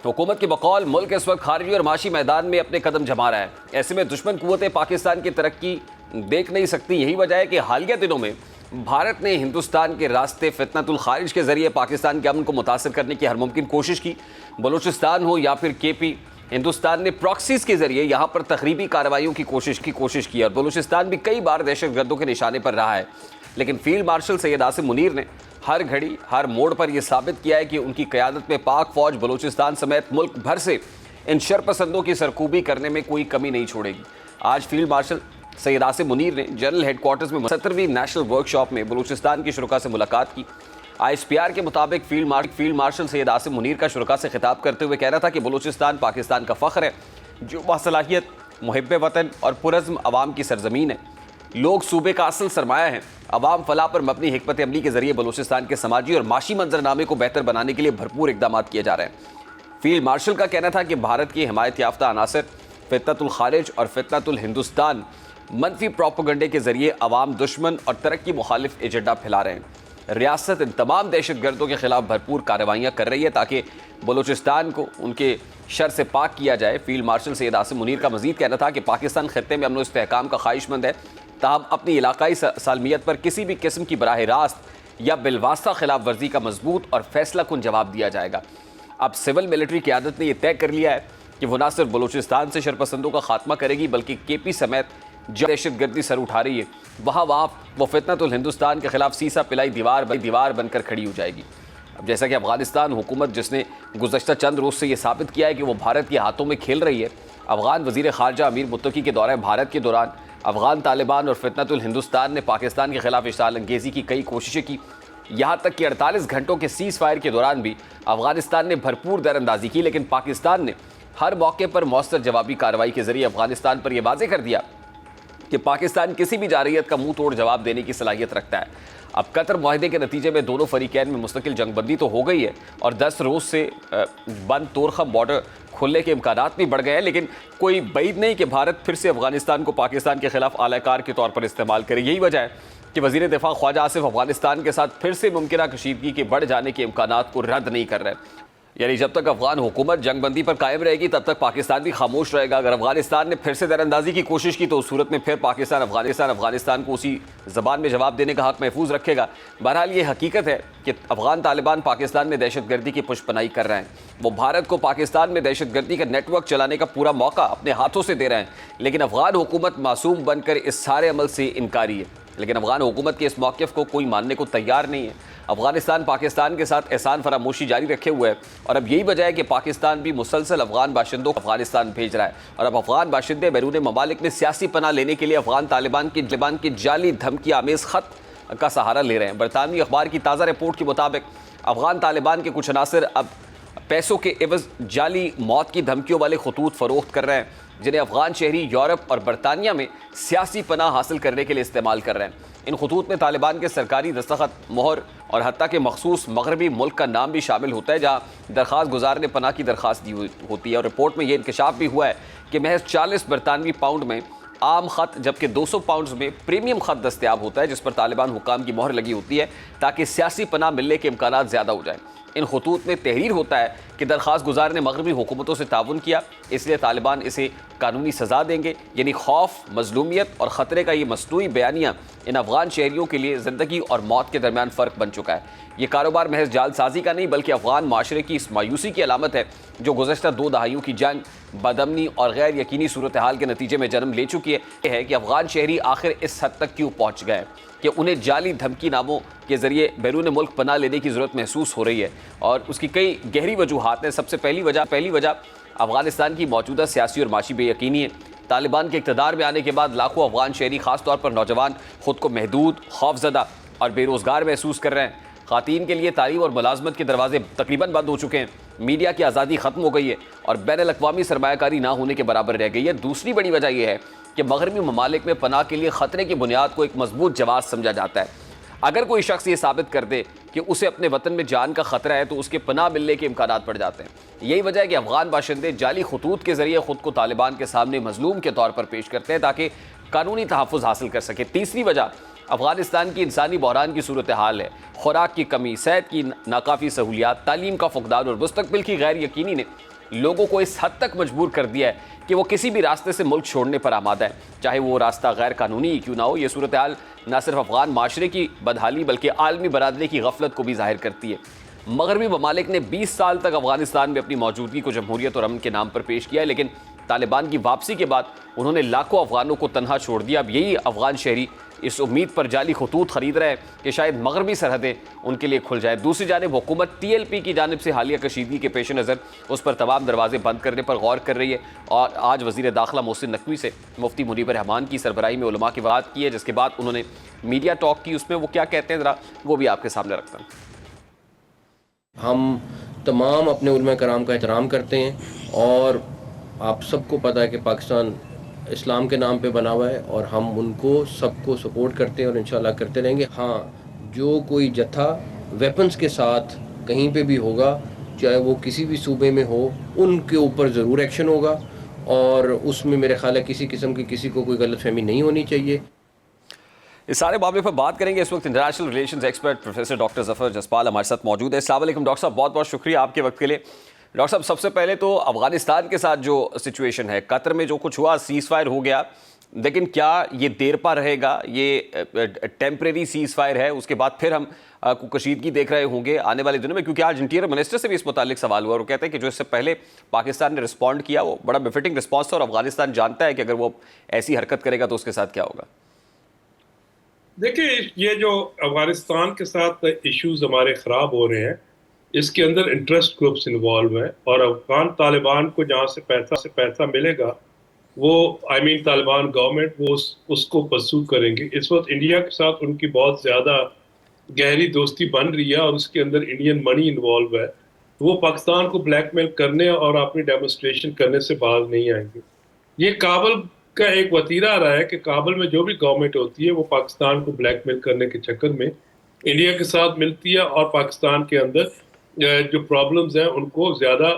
हुकूमत के बकौल मुल्क इस वक्त खारजी और माशी मैदान में अपने कदम जमा रहा है। ऐसे में दुश्मन कुव्वतें पाकिस्तान की तरक्की देख नहीं सकती। यही वजह है कि हालिया दिनों में भारत ने हिंदुस्तान के रास्ते फितनतुल खारिज के जरिए पाकिस्तान के अमन को मुतासर करने की हर मुमकिन कोशिश की। बलूचिस्तान हो या फिर केपी, हिंदुस्तान ने प्रॉक्सीज के जरिए यहाँ पर तखरीबी कार्रवाइयों की कोशिश की और बलूचिस्तान भी कई बार दहशतगर्दों के निशाने पर रहा है। लेकिन फील्ड मार्शल सैयद आसिम मुनीर ने हर घड़ी हर मोड़ पर यह साबित किया है कि उनकी क़यादत में पाक फौज बलूचिस्तान समेत मुल्क भर से इन शरपसंदों की सरकूबी करने में कोई कमी नहीं छोड़ेगी। आज फील्ड मार्शल सैयद आसिम मुनीर ने जनरल हेडक्वार्टर्स में 17वीं नेशनल वर्कशॉप में बलूचिस्तान के शुरका से मुलाकात की। ISPR के मुताबिक फील्ड मार्शल सैयद आसिम मुनीर का शुरका से खिताब करते हुए कहना था कि बलूचिस्तान पाकिस्तान का फ़ख्र है, जो बासलाहियत, मुहिब्बे वतन और पुरज़्म अवाम की सरजमीन है। लोग सूबे का असल सरमाया है। अवाम फलाह पर मबनी हिकमत अमली के जरिए बलूचिस्तान के समाजी और माशी मंजरनामे को बेहतर बनाने के लिए भरपूर इकदाम किए जा रहे हैं। फील्ड मार्शल का कहना था कि भारत की हिमायत याफ्ता अनासर फितनतुल खारिज और फितनतुल हिंदुस्तान मनफी प्रोपेगेंडे के जरिए अवाम दुश्मन और तरक्की मुखालिफ एजेंडा फैला रहे हैं। रियासत इन तमाम दहशतगर्दों के खिलाफ भरपूर कार्रवाइयाँ कर रही है ताकि बलूचिस्तान को उनके शर से पाक किया जाए। फील्ड मार्शल सैयद आसिम मुनीर का मजीद कहना था कि पाकिस्तान खत्ते में अमन और इस्तेहकाम का ख्वाहिशमंद है, ताहम अपनी इलाकाई सालमियत पर किसी भी किस्म की बराह रास्त या बिलवास्ता खिलाफ वर्जी का मजबूत और फैसला कुन जवाब दिया जाएगा। अब सिविल मिलिट्री क़यादत ने यह तय कर लिया है कि वह न सिर्फ बलूचिस्तान से शरपसंदों का खात्मा करेगी बल्कि केपी समेत जब दहशतगर्दी सर उठा रही है वहाँ वो फितनतुल हिंदुस्तान के खिलाफ सीसा पिलाई दीवार बनकर खड़ी हो जाएगी। अब जैसा कि अफगानिस्तान हुकूमत, जिसने गुज़श्ता चंद रोज़ से ये साबित किया है कि वो भारत के हाथों में खेल रही है, अफगान वज़ीर ख़ारजा अमीर मुत्तकी के दौरे भारत के दौरान अफगान तालिबान और फितनतुल हिंदुस्तान ने पाकिस्तान के खिलाफ इश्ताल अंगेज़ी की कई कोशिशें की। यहाँ तक कि 48 घंटों के सीज़ फायर के दौरान भी अफगानिस्तान ने भरपूर दरअंदाजी की, लेकिन पाकिस्तान ने हर मौके पर मौसर जवाबी कार्रवाई के जरिए अफगानिस्तान पर यह वाज़ेह कर दिया कि पाकिस्तान किसी भी जारहियत का मुंह तोड़ जवाब देने की सलाहियत रखता है। अब कतर मुआहदे के नतीजे में दोनों फरीकैन में मुस्तकिल जंगबंदी तो हो गई है और 10 रोज़ से बंद तोरखम बॉर्डर खुलने के इम्कानात भी बढ़ गए हैं, लेकिन कोई बैद नहीं कि भारत फिर से अफगानिस्तान को पाकिस्तान के खिलाफ आलाकार के तौर पर इस्तेमाल करे। यही वजह है कि वज़ीर दिफा ख्वाजा आसिफ अफगानिस्तान के साथ फिर से मुमकिन कशीदगी के बढ़ जाने के इम्कानात को रद्द नहीं कर रहे। यानी जब तक अफगान हुकूमत जंगबंदी पर कायम रहेगी तब तक पाकिस्तान भी खामोश रहेगा। अगर अफगानिस्तान ने फिर से दरअंदाजी की कोशिश की तो उस सूरत में फिर पाकिस्तान अफगानिस्तान को उसी ज़बान में जवाब देने का हक महफूज रखेगा। बहरहाल ये हकीकत है कि अफगान तालिबान पाकिस्तान में दहशतगर्दी की पुष्पनाई कर रहे हैं। वो भारत को पाकिस्तान में दहशतगर्दी का नेटवर्क चलाने का पूरा मौका अपने हाथों से दे रहे हैं, लेकिन अफगान हुकूमत मासूम बनकर इस सारे अमल से इनकारी है। लेकिन अफगान हुकूमत के इस मौक़िफ़ को कोई मानने को तैयार नहीं है। अफगानिस्तान पाकिस्तान के साथ एहसान फरामोशी जारी रखे हुए है और अब यही वजह है कि पाकिस्तान भी मुसलसल अफगान बाशिंदों को अफगानिस्तान भेज रहा है और अब अफगान बाशिंदे बैरून ममालिक में सियासी पनाह लेने के लिए अफगान तालिबान के जाली धमकी आमेज़ ख़त का सहारा ले रहे हैं। बरतानवी अखबार की ताज़ा रिपोर्ट के मुताबिक अफगान तालिबान के कुछ अनासर अब पैसों के एवज़ जाली मौत की धमकियों वाले खतूत फ़रोख्त कर रहे हैं, जिन्हें अफगान शहरी यूरोप और बरतानिया में सियासी पनाह हासिल करने के लिए इस्तेमाल कर रहे हैं। इन खतूत में तालिबान के सरकारी दस्तखत, मोहर और हत्ता के मखसूस मगरबी मुल्क का नाम भी शामिल होता है जहाँ दरख्वास्त गुजार ने पनाह की दरख्वास्त दी होती है। और रिपोर्ट में यह इंकशाफ भी हुआ है कि महज 40 बरतानवी पाउंड में आम ख़त जबकि 200 पाउंड में प्रीमियम ख़त दस्तयाब होता है जिस पर तालिबान हुकाम की मोहर लगी होती है ताकि सियासी पनाह मिलने के इम्कानात ज़्यादा हो जाए। इन खतूत में तहरीर होता है कि दरख्वास्त गुजार ने मगरबी हुकूमतों से ताउन किया, इसलिए तालिबान इसे कानूनी सज़ा देंगे। यानी खौफ, मजलूमियत और ख़तरे का ये मसनूई बयानिया इन अफगान शहरियों के लिए ज़िंदगी और मौत के दरमियान फ़र्क बन चुका है। ये कारोबार महज जालसाजी का नहीं बल्कि अफगान माशरे की इस मायूसी की अलामत है जो गुज़श्ता 2 दहाइयों की जंग, बदअमनी और गैर यकीनी सूरत हाल के नतीजे में जन्म ले चुकी है कि अफगान शहरी आखिर इस हद तक क्यों पहुँच गए कि उन्हें जाली धमकी नामों के ज़रिए बैरून मुल्क पनाह लेने की ज़रूरत महसूस हो रही है। और उसकी कई गहरी वजूहात हैं। सबसे पहली वजह अफगानिस्तान की मौजूदा सियासी और माशी बेयकीनी है। तालिबान के इक़्तिदार में आने के बाद लाखों अफगान शहरी, ख़ास तौर पर नौजवान, ख़ुद को महदूद, खौफज़दा और बेरोज़गार महसूस कर रहे हैं। ख़ातीन के लिए तालीम और मुलाज़मत के दरवाजे तकरीबन बंद हो चुके हैं। मीडिया की आज़ादी ख़त्म हो गई है और बैनुल-अक़वामी सरमायाकारी ना होने के बराबर रह गई है। दूसरी बड़ी वजह यह है कि मगरबी ममालिक में पनाह के लिए ख़तरे की बुनियाद को एक मजबूत जवाब समझा जाता है। अगर कोई शख्स ये साबित कर दे कि उसे अपने वतन में जान का ख़तरा है तो उसके पनाह मिलने के इम्कानात बढ़ जाते हैं। यही वजह है कि अफगान बाशिंदे जाली खतूत के ज़रिए ख़ुद को तालिबान के सामने मजलूम के तौर पर पेश करते हैं ताकि कानूनी तहफ़्फ़ुज़ हासिल कर सके। तीसरी वजह अफगानिस्तान की इंसानी बहरान की सूरत हाल है। खुराक की कमी, सेहत की नाकाफ़ी सहूलियात, तालीम का फुकदान और मुस्तक़बिल की गैर यकीनी ने लोगों को इस हद तक मजबूर कर दिया है कि वो किसी भी रास्ते से मुल्क छोड़ने पर आमादा है, चाहे वो रास्ता गैर कानूनी क्यों ना हो। ये सूरत हाल न सिर्फ अफगान माशरे की बदहाली बल्कि आलमी बरादरी की गफलत को भी जाहिर करती है। मगरबी ममालिक ने 20 साल तक अफगानिस्तान में अपनी मौजूदगी को जमहूरियत और अमन के नाम पर पेश किया है, लेकिन तालिबान की वापसी के बाद उन्होंने लाखों अफगानों को तनहा छोड़ दिया। अब यही अफगान शहरी इस उम्मीद पर जाली खतूत खरीद रहे हैं कि शायद मगरबी सरहदें उनके लिए खुल जाए। दूसरी जानिब हुकूमत TLP की जानिब से हालिया कशीदगी के पेश नज़र उस पर तमाम दरवाजे बंद करने पर गौर कर रही है और आज वज़ीर दाखिला मोहसिन नकवी से मुफ्ती मुनीब रहमान की सरबराही में उलमा की बात की है, जिसके बाद उन्होंने मीडिया टॉक की। उसमें वो क्या कहते हैं ज़रा वो भी आपके सामने रखता हूँ। हम तमाम अपने उलमा कराम का एहतराम करते हैं और आप सबको पता है कि पाकिस्तान इस्लाम के नाम पे बना हुआ है और हम उनको सबको सपोर्ट करते हैं और इंशाल्लाह करते रहेंगे। हाँ, जो कोई जत्था वेपन्स के साथ कहीं पे भी होगा, चाहे वो किसी भी सूबे में हो, उनके ऊपर ज़रूर एक्शन होगा और उसमें मेरे ख्याल है किसी किस्म की किसी को कोई गलतफहमी नहीं होनी चाहिए। इस सारे मामले पर बात करेंगे। इस वक्त international relations expert professor doctor Zafar Jaspal हमारे साथ मौजूद है। अस्सलाम वालेकुम डॉक्टर साहब, बहुत बहुत शुक्रिया आपके वक्त के लिए। डॉक्टर साहब, सबसे पहले तो अफगानिस्तान के साथ जो सिचुएशन है, कतर में जो कुछ हुआ, सीज़ फायर हो गया, लेकिन क्या ये देर पा रहेगा? ये टेम्परेरी सीज़ फायर है, उसके बाद फिर हम कशीदगी देख रहे होंगे आने वाले दिनों में? क्योंकि आज इंटीरियर मिनिस्टर से भी इस मुतालिक सवाल हुआ और वो कहते हैं कि जो इससे पहले पाकिस्तान ने रिस्पॉन्ड किया वो बड़ा बिफिटिंग रिस्पॉन्स था और अफगानिस्तान जानता है कि अगर वो ऐसी हरकत करेगा तो उसके साथ क्या होगा। देखिए, ये जो अफगानिस्तान के साथ इश्यूज हमारे खराब हो रहे हैं, इसके अंदर इंटरेस्ट ग्रुप्स इन्वॉल्व हैं और अफगान तालिबान को जहाँ से पैसा मिलेगा वो तालिबान गवर्नमेंट वो उसको परसू करेंगे। इस वक्त इंडिया के साथ उनकी बहुत ज़्यादा गहरी दोस्ती बन रही है और उसके अंदर इंडियन मनी इन्वॉल्व है। वो पाकिस्तान को ब्लैकमेल करने और अपनी डेमोन्स्ट्रेशन करने से बाज नहीं आएंगे। ये काबुल का एक वतीरा रहा है कि काबुल में जो भी गवर्नमेंट होती है वो पाकिस्तान को ब्लैकमेल करने के चक्कर में इंडिया के साथ मिलती है और पाकिस्तान के अंदर जो प्रॉब्लम्स हैं उनको ज़्यादा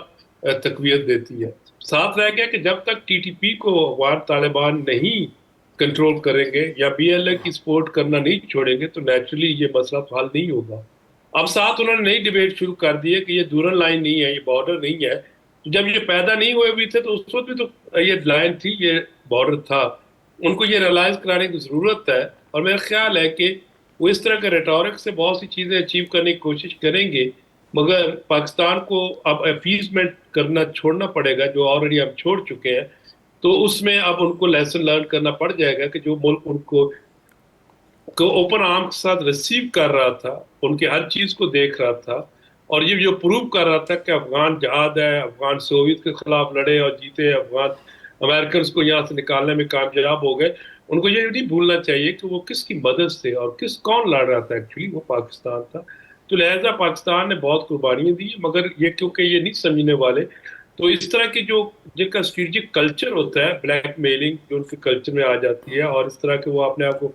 तकवीत देती है। साथ रह गया कि जब तक TTP को अफगान तालिबान नहीं कंट्रोल करेंगे या BLA की सपोर्ट करना नहीं छोड़ेंगे तो नेचुरली ये मसला तो हल नहीं होगा। अब साथ उन्होंने नई डिबेट शुरू कर दी है कि ये दूरन लाइन नहीं है, ये बॉर्डर नहीं है। जब ये पैदा नहीं हुए भी थे तो उस वक्त भी तो ये लाइन थी, ये बॉर्डर था। उनको ये रियलाइज कराने की ज़रूरत है और मेरा ख्याल है कि वो इस तरह के रेटोरिक से बहुत सी चीज़ें अचीव करने की कोशिश करेंगे, मगर पाकिस्तान को अब अपीजमेंट करना छोड़ना पड़ेगा जो ऑलरेडी हम छोड़ चुके हैं। तो उसमें अब उनको लेसन लर्न करना पड़ जाएगा कि जो मुल्क उनको ओपन आर्म के साथ रिसीव कर रहा था, उनकी हर चीज़ को देख रहा था और ये जो प्रूव कर रहा था कि अफगान जहाद है, अफगान सोवियत के खिलाफ लड़े और जीते, अफगान अमेरिकन को यहाँ से निकालने में कामयाब हो गए, उनको ये नहीं भूलना चाहिए कि वो किसकी मदद से और कौन लड़ रहा था। एक्चुअली वो पाकिस्तान था। तो लिहाजा पाकिस्तान ने बहुत कुर्बानियाँ दी, मगर ये क्योंकि ये नहीं समझने वाले, तो इस तरह की जो जिनका स्ट्रेटेजिक कल्चर होता है, ब्लैकमेलिंग जो उनके कल्चर में आ जाती है और इस तरह के वो अपने आप को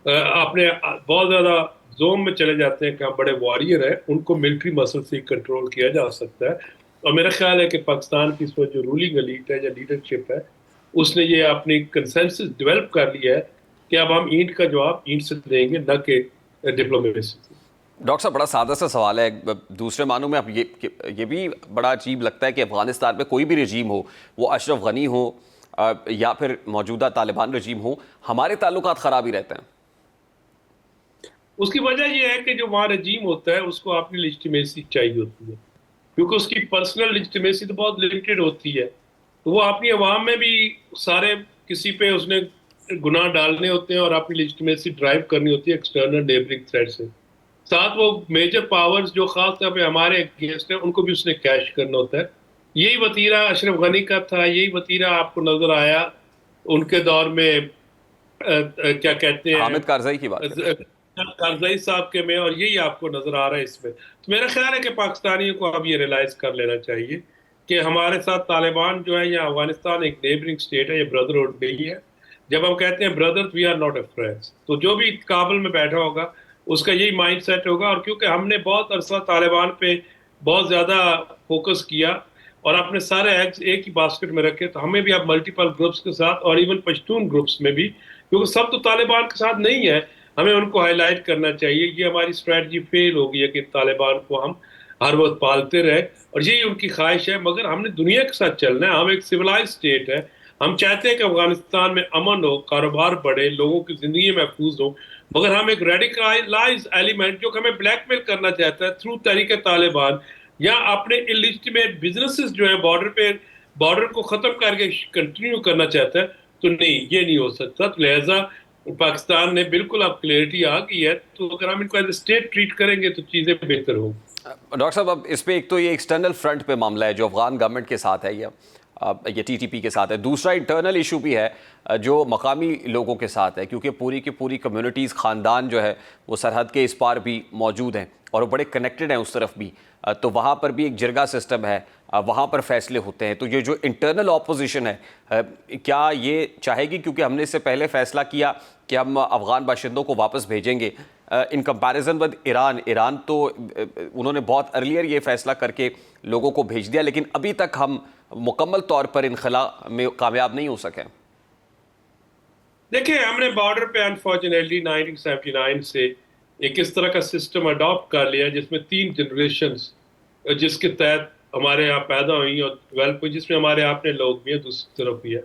अपने बहुत ज़्यादा जोन में चले जाते हैं कि हम बड़े वॉरियर हैं, उनको मिलिट्री मसल से कंट्रोल किया जा सकता है। और मेरा ख्याल है कि पाकिस्तान की इस वक्त जो रूलिंग एलीट है या लीडरशिप है, उसने ये अपनी कंसेंसस डेवलप कर लिया है कि अब हम ईंट का जवाब ईंट से देंगे, न कि डिप्लोमेसी से। डॉक्टर साहब, बड़ा सादा सा सवाल है। दूसरे मानों में अब ये भी बड़ा अजीब लगता है कि अफगानिस्तान में कोई भी रजीम हो, वो अशरफ गनी हो या फिर मौजूदा तालिबान रजीम हो, हमारे ताल्लुकात ख़राब ही रहते हैं। उसकी वजह यह है कि जो वहाँ रजीम होता है उसको अपनी लेजिटिमेसी चाहिए होती है, क्योंकि उसकी पर्सनल लेजिटिमेसी तो बहुत लिमिटेड होती है। तो वो अपनी अवाम में भी सारे किसी पे उसने गुनाह डालने होते हैं और अपनी लेजिटिमेसी ड्राइव करनी होती है एक्सटर्नल नेबरिंग थ्रेट से। साथ वो मेजर पावर्स जो खास तौर पे हमारे अगेंस्ट हैं उनको भी उसने कैश करना होता है। यही वतीरा अशरफ गनी का था, यही वतीरा आपको नजर आया उनके दौर में क्या कहते हैं, हामिद कारज़ई की बात, कारज़ई साहब के में, और यही आपको नजर आ रहा है इसमें। तो मेरा ख्याल है कि पाकिस्तानियों को अब ये रियलाइज कर लेना चाहिए कि हमारे साथ तालिबान जो है या अफगानिस्तान एक नेबरिंग स्टेट है, ये ब्रदरहुड नहीं है। जब हम कहते हैं brother, we are not a friends, तो जो भी काबुल में बैठा होगा उसका यही माइंड सेट होगा। और क्योंकि हमने बहुत अरसा तालिबान पे बहुत ज़्यादा फोकस किया और अपने सारे एग्स एक ही बास्केट में रखे, तो हमें भी अब मल्टीपल ग्रुप्स के साथ और इवन पश्तून ग्रुप्स में भी, क्योंकि सब तो तालिबान के साथ नहीं है, हमें उनको हाईलाइट करना चाहिए। ये हमारी स्ट्रैटेजी फेल हो गई है कि तालिबान को हम हर वक्त पालते रहे, और यही उनकी ख्वाहिश है। मगर हमने दुनिया के साथ चलना है, हम एक सिविलाइज स्टेट है, हम चाहते हैं कि अफगानिस्तान में अमन हो, कारोबार बढ़े, लोगों की जिंदगी महफूज हो। मगर हम एक रेडिकलाइज एलिमेंट जो कि हमें ब्लैकमेल करना चाहता है थ्रू तरीके तालिबान, या अपने इलिजिटिमेट बिजनेसेस जो है बॉर्डर पे, बॉर्डर को खत्म करके कंटिन्यू करना चाहता है, तो नहीं, ये नहीं हो सकता। तो लिहाजा पाकिस्तान ने बिल्कुल अब क्लियरिटी आ गई है, तो अगर हम इनको एज ए स्टेट ट्रीट करेंगे तो चीजें बेहतर होंगी। डॉक्टर साहब, अब इस पे एक तो ये एक्सटर्नल फ्रंट पे मामला है जो अफगान गवर्नमेंट के साथ है, ये टीटीपी के साथ है। दूसरा इंटरनल इशू भी है जो मकामी लोगों के साथ है, क्योंकि पूरी की पूरी कम्युनिटीज़, ख़ानदान जो है वो सरहद के इस पार भी मौजूद हैं और वो बड़े कनेक्टेड हैं उस तरफ भी। तो वहाँ पर भी एक जिरगा सिस्टम है, वहाँ पर फैसले होते हैं। तो ये जो इंटरनल ऑपोजिशन है, क्या ये चाहेगी, क्योंकि हमने इससे पहले फैसला किया कि हम अफ़गान बाशिंदों को वापस भेजेंगे, इन कंपैरिजन विद ईरान तो उन्होंने बहुत अर्लियर ये फैसला करके लोगों को भेज दिया, लेकिन अभी तक हम मुकम्मल तौर पर इनखला में कामयाब नहीं हो सके। देखिए, हमने बॉर्डर पे अनफॉर्चुनेटली 1979 से एक इस तरह का सिस्टम अडॉप्ट कर लिया जिसमें 3 जनरेशन्स, जिसके तहत हमारे यहाँ पैदा हुई और डेवलप हुई, जिसमें हमारे अपने लोग भी हैं, दूसरी तरफ भी है,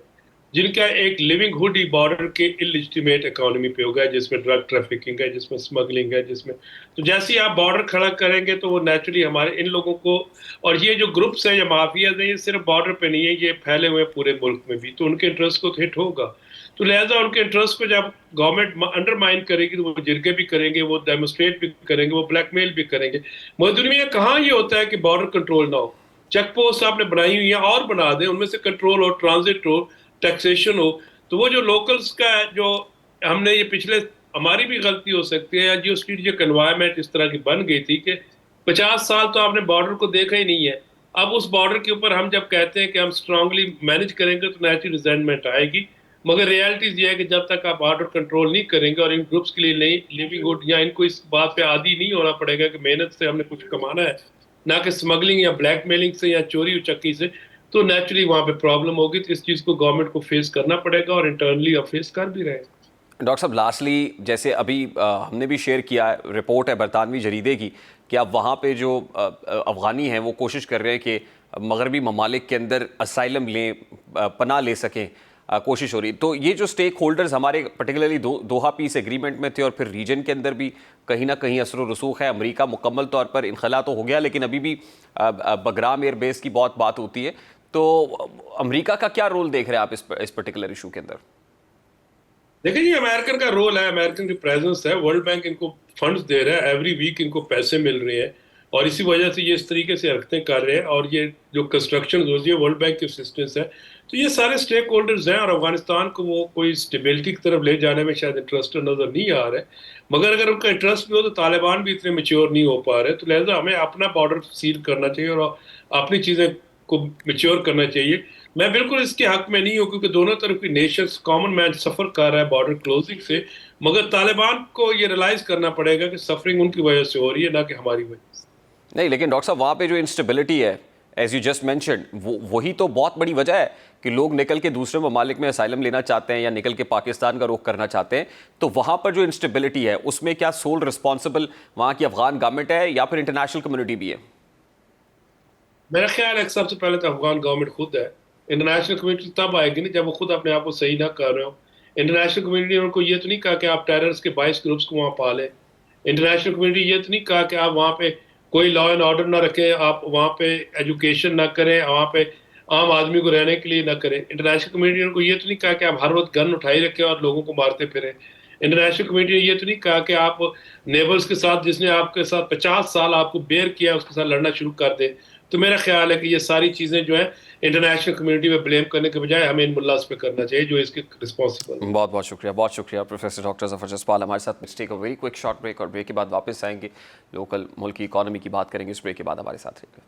जिनका एक लिविंगहुड ही बॉर्डर के इलिजिटिमेट इकोनॉमी पे हो गया, जिसमें ड्रग ट्रैफिकिंग है, जिसमें स्मगलिंग है, जिसमें तो जैसे ही आप बॉर्डर खड़ा करेंगे तो वो नेचुरली हमारे इन लोगों को, और ये जो ग्रुप्स हैं या माफियाज हैं, ये सिर्फ बॉर्डर पे नहीं है, ये फैले हुए पूरे मुल्क में भी, तो उनके इंटरेस्ट को तो हिट होगा। तो लिहाजा उनके इंटरेस्ट को जब गवर्नमेंट अंडरमाइन करेगी तो वो जिरगे भी करेंगे, वो डेमोस्ट्रेट भी करेंगे, वो ब्लैकमेल भी करेंगे। मगर दुनिया में कहाँ ये होता है कि बॉर्डर कंट्रोल ना हो? चेक पोस्ट आपने बनाई हुई है और बना दें, उनमें से कंट्रोल हो, ट्रांजिट हो, टैक्सेशन हो। तो वो जो लोकल्स का जो हमने ये पिछले, हमारी भी गलती हो सकती है, या जो स्ट्रेटेजिक एनवायरनमेंट इस तरह की बन गई थी कि 50 साल तो आपने बॉर्डर को देखा ही नहीं है। अब उस बॉर्डर के ऊपर हम जब कहते हैं कि हम स्ट्रांगली मैनेज करेंगे तो नेचुरल रिजेंटमेंट आएगी। मगर रियलिटीज ये है कि जब तक आप बॉर्डर कंट्रोल नहीं करेंगे और इन ग्रुप्स के लिए नहीं लिविंगहुड, या इनको इस बात पे आदी नहीं होना पड़ेगा कि मेहनत से हमने कुछ कमाना है, ना कि स्मगलिंग या ब्लैकमेलिंग से या चोरी उचक्की से, तो नेचुरली वहाँ पे प्रॉब्लम होगी। तो इस चीज़ को गवर्नमेंट को फेस करना पड़ेगा और इंटरनली अब फेस कर भी रहे हैं। डॉक्टर साहब, लास्टली, जैसे अभी हमने भी शेयर किया रिपोर्ट है बरतानवी जरीदे की कि अब वहाँ पे जो अफ़गानी हैं वो कोशिश कर रहे हैं कि मगरबी ममालिक के अंदर असाइलम लें, पनाह ले सकें, कोशिश हो रही। तो ये जो स्टेक होल्डर्स हमारे पर्टिकुलरली दोहा पीस एग्रीमेंट में थे और फिर रीजन के अंदर भी कहीं ना कहीं असर व रसूख है। अमेरिका मुकम्मल तौर पर इनखला तो हो गया, लेकिन अभी भी बगराम एयर बेस की बहुत बात होती है। तो अमेरिका का क्या रोल देख रहे हैं आप इस पर्टिकुलर इशू के अंदर? देखिए जी, अमेरिकन का रोल है, अमेरिकन की प्रेजेंस है, वर्ल्ड बैंक इनको फंड्स दे रहा है, एवरी वीक इनको पैसे मिल रहे हैं, और इसी वजह से ये इस तरीके से हरकतें कर रहे हैं। और ये जो कंस्ट्रक्शन हो रही है वर्ल्ड बैंक की असिस्टेंस है। तो ये सारे स्टेक होल्डर्स हैं, और अफगानिस्तान को वो कोई स्टेबिलिटी की तरफ ले जाने में शायद इंटरेस्ट नजर नहीं आ रहा है। मगर अगर उनका इंटरेस्ट भी हो तो तालिबान भी इतने मेच्योर नहीं हो पा रहे। तो लिहाजा हमें अपना बॉर्डर सील करना चाहिए और अपनी चीज़ें को मेच्योर करना चाहिए। मैं बिल्कुल इसके हक में नहीं हूँ, क्योंकि दोनों तरफ की नेशंस, कॉमन मैन सफ़र कर रहा है बॉर्डर क्लोजिंग से। मगर तालिबान को ये रियलाइज़ करना पड़ेगा कि सफरिंग उनकी वजह से हो रही है, ना कि हमारी वजह से। नहीं, लेकिन डॉक्टर साहब, वहाँ पे जो इंस्टेबिलिटी है, एज यू जस्ट मेंशन्ड, वही तो बहुत बड़ी वजह है कि लोग निकल के दूसरे ममालिक में असाइलम लेना चाहते हैं या निकल के पाकिस्तान का रुख करना चाहते हैं। तो वहाँ पर जो इंस्टेबिलिटी है उसमें क्या सोल रिस्पॉन्सिबल वहाँ की अफगान गवर्नमेंट है या फिर इंटरनेशनल कम्युनिटी भी है? मेरा ख्याल है कि सबसे पहले तो अफगान गवर्नमेंट खुद है। इंटरनेशनल कम्युनिटी तब आएगी ना जब वो खुद अपने आप को सही ना कर रहे हो। इंटरनेशनल कम्युनिटी ने उनको ये तो नहीं कहा कि आप टेररिस्ट के 22 ग्रुप्स को वहाँ पालें। इंटरनेशनल कम्युनिटी ये तो नहीं कहा कि आप वहाँ पे कोई लॉ एंड ऑर्डर ना रखें, आप वहाँ पे एजुकेशन ना करें, वहाँ पे आम आदमी को रहने के लिए ना करें। इंटरनेशनल कम्युनिटी ने उनको ये तो नहीं कहा कि आप हर वक्त गन उठाई रखें और लोगों को मारते फिरें। इंटरनेशनल कम्युनिटी ने ये तो नहीं कहा कि आप नेबर्स के साथ, जिसने आपके साथ 50 साल आपको बेयर किया, उसके साथ लड़ना शुरू कर दें। तो मेरा ख्याल है कि ये सारी चीज़ें जो है इंटरनेशनल कम्युनिटी में ब्लेम करने के बजाय हमें इन मुल्लास पे करना चाहिए जो इसके रिस्पॉन्सिबल। बहुत बहुत शुक्रिया प्रोफेसर डॉक्टर ज़फ़र जसपाल हमारे साथ। Take a very quick short break, और ब्रेक के बाद वापस आएंगे, लोकल मुल्क की इकॉनमी की बात करेंगे। इस ब्रेक के बाद हमारे साथ रहिएगा।